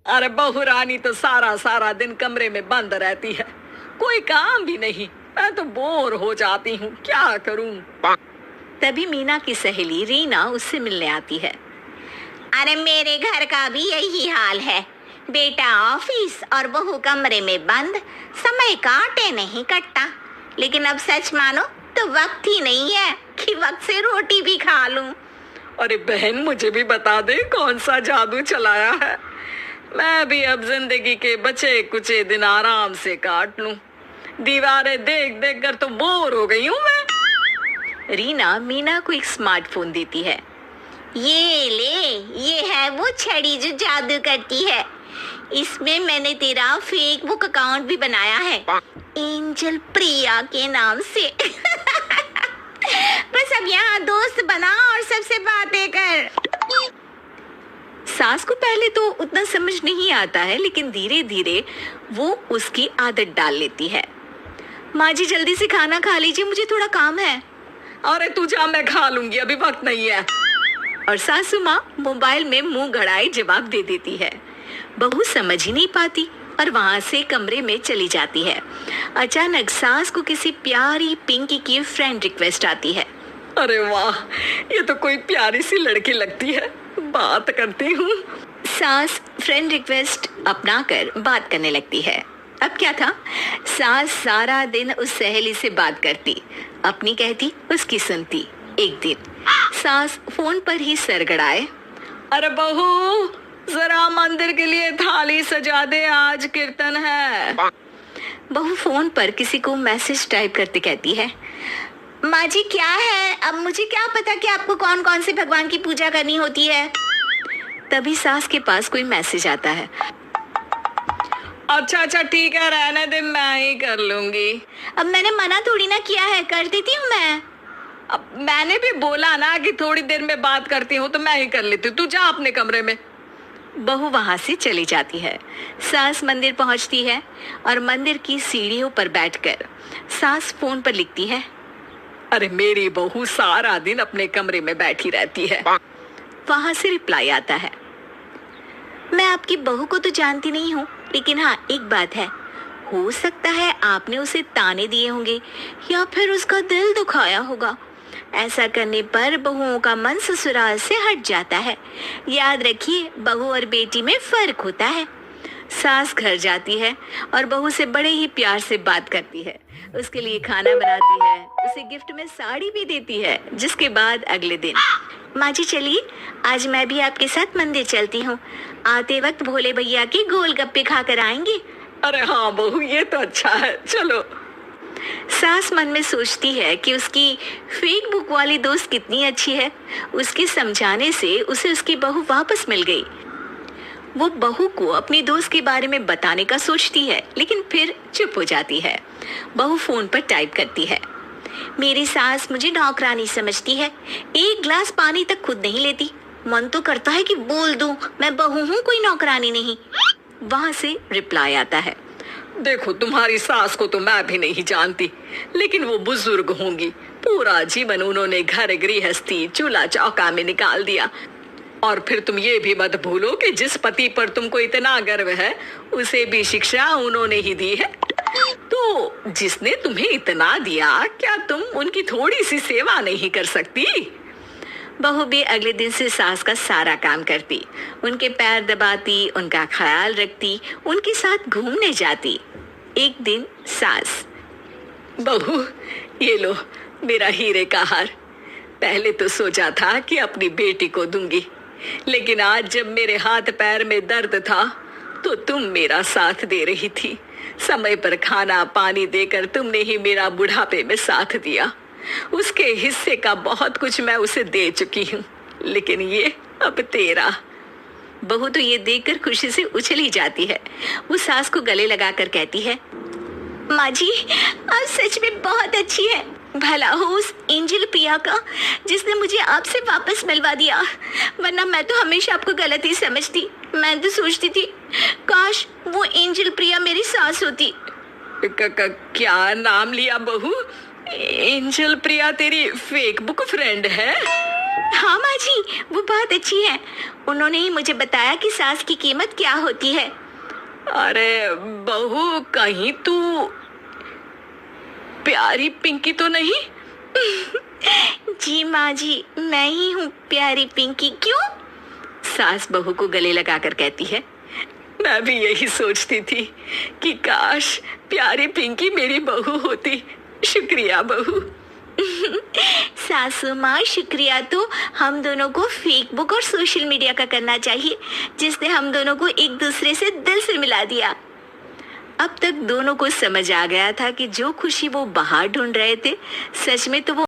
अरे बहू रानी तो सारा सारा दिन कमरे में बंद रहती है, कोई काम भी नहीं। मैं तो बोर हो जाती हूँ, क्या करूँ। तभी मीना की सहेली रीना उससे मिलने आती है। अरे मेरे घर का भी यही हाल है, बेटा ऑफिस और बहू कमरे में बंद, समय काटे नहीं कटता। लेकिन अब सच मानो तो वक्त ही नहीं है कि वक्त से रोटी भी खा लूं। अरे बहन, मुझे भी बता दे कौन सा जादू चलाया है, मैं भी अब जिंदगी के बचे कुचे दिन आराम से काट लूं। दीवारें देख देख कर तो बोर हो गई हूँ मैं। रीना मीना को एक स्मार्टफोन देती है। ये ले, ये है वो छड़ी जो जादू करती है। इसमें मैंने तेरा फेसबुक अकाउंट भी बनाया है, एंजल प्रिया के नाम से। बस अब यहाँ दोस्त बना और सबसे बातें कर। सास को पहले तो उतना समझ नहीं आता है, लेकिन धीरे धीरे वो उसकी आदत डाल लेती है। माँ जी जल्दी से खाना खा लीजिए, मुझे थोड़ा काम है। अरे तू जा, मैं खा लूंगी, अभी वक्त नहीं है। और सासू माँ मोबाइल में मुंह गड़ाए जवाब दे देती है। बहू समझ ही नहीं पाती और वहां से कमरे में चली जाती है। अचानक सास को किसी प्यारी पिंकी की फ्रेंड रिक्वेस्ट आती है। अरे वाह, ये तो कोई प्यारी सी लड़की लगती है, बात करती हूँ। सास फ्रेंड रिक्वेस्ट अपनाकर बात करने लगती है। अब क्या था, सास सारा दिन उस सहेली से बात करती, अपनी कहती, उसकी सुनती। एक दिन सास फोन पर ही सरगड़ाए, अरे बहू जरा मंदिर के लिए थाली सजा दे, आज कीर्तन है। बहू फोन पर किसी को मैसेज टाइप करते कहती है, माँ जी क्या है, अब मुझे क्या पता कि आपको कौन कौन से भगवान की पूजा करनी होती है। तभी सास के पास कोई मैसेज आता है। अच्छा अच्छा ठीक है, रहने दे, मैं ही कर लूंगी। अब मैंने मना थोड़ी ना किया है, कर देती हूँ मैं। अब मैंने भी बोला ना कि थोड़ी देर में बात करती हूँ, तो मैं ही कर लेती हूँ, तू जा अपने कमरे में। बहू वहां से चली जाती है। सास मंदिर पहुंचती है और मंदिर की सीढ़ियों पर बैठकर सास फोन पर लिखती है, अरे मेरी बहू सारा दिन अपने कमरे में बैठी रहती है। वहां से रिप्लाई आता है, मैं आपकी बहू को तो जानती नहीं हूँ, लेकिन हाँ एक बात है, हो सकता है आपने उसे ताने दिए होंगे या फिर उसका दिल दुखाया होगा। ऐसा करने पर बहुओं का मन ससुराल से हट जाता है। याद रखिए, बहू और बेटी में फर्क होता है। सास घर जाती है और बहू से बड़े ही प्यार से बात करती है, उसके लिए खाना बनाती है, उसे गिफ्ट में साड़ी भी देती है। जिसके बाद अगले दिन, माँ जी चलिए, आज मैं भी आपके साथ मंदिर चलती हूँ, आते वक्त भोले भैया के गोलगप्पे खाकर आएंगे। अरे हाँ बहू, ये तो अच्छा है, चलो। सास मन में सोचती है कि उसकी फेसबुक वाली दोस्त कितनी अच्छी है। उसके समझाने से उसे उसकी बहू वापस मिल गई। वो बहू को अपनी दोस्त के बारे में बताने का सोचती है, लेकिन फिर चुप हो जाती है। बहू फोन पर टाइप करती है, मेरी सास मुझे नौकरानी समझती है, एक गिलास पानी तक खुद नहीं लेती। मन तो करता है कि बोल दूं, मैं बहू हूँ, कोई नौकरानी नहीं। वहां से रिप्लाई आता है, देखो तुम्हारी सास को तो मैं भी नहीं जानती, लेकिन वो बुजुर्ग होंगी, पूरा जीवन उन्होंने घर गृहस्थी चूल्हा चौका में निकाल दिया। और फिर तुम ये भी मत भूलो कि जिस पति पर तुमको इतना गर्व है, उसे भी शिक्षा उन्होंने ही दी है। तो जिसने तुम्हें इतना दिया, क्या तुम उनकी थोड़ी सी सेवा नहीं कर सकती? बहू भी अगले दिन से सास का सारा काम करती, उनके पैर दबाती, उनका ख्याल रखती, उनके साथ घूमने जाती। एक दिन सास, बहू ये लो मेरा हीरे का हार, पहले तो सोचा था कि अपनी बेटी को दूंगी, लेकिन आज जब मेरे हाथ पैर में दर्द था तो तुम मेरा साथ दे रही थी। समय पर खाना पानी देकर तुमने ही मेरा बुढ़ापे में साथ दिया। उसके हिस्से का बहुत कुछ मैं उसे दे चुकी हूँ, लेकिन ये अब तेरा। बहू तो ये देखकर खुशी से उछली जाती है। वो सास को गले लगाकर कहती है, माँ जी आप सच में बहुत अच्छी है। भला हो उस एंजल प्रिया का जिसने मुझे आपसे वापस मिलवा दिया, वरना मैं तो हमेशा आपको गलत ही समझती। मैं तो सोचती थी काश वो एंजल प्रिया मेरी सास होती। क्या नाम लिया बहू? एंजल प्रिया तेरी फेसबुक फ्रेंड है? हाँ माँ जी, वो बहुत अच्छी है। उन्होंने ही मुझे बताया कि सास की कीमत क्या होती है। अरे बहू, कहीं तू प्यारी पिंकी तो नहीं? जी माँ जी, मैं ही हूँ प्यारी पिंकी। क्यों? सास बहू को गले लगाकर कहती है। मैं भी यही सोचती थी कि काश प्यारी पिंकी मेरी बहू होती। शुक्रिया बहू। सासू माँ, शुक्रिया तो हम दोनों को फेसबुक और सोशल मीडिया का करना चाहिए, जिसने हम दोनों को एक दूसरे से दिल से मिला दिया। अब तक दोनों को समझ आ गया था कि जो खुशी वो बाहर ढूंढ रहे थे, सच में तो वो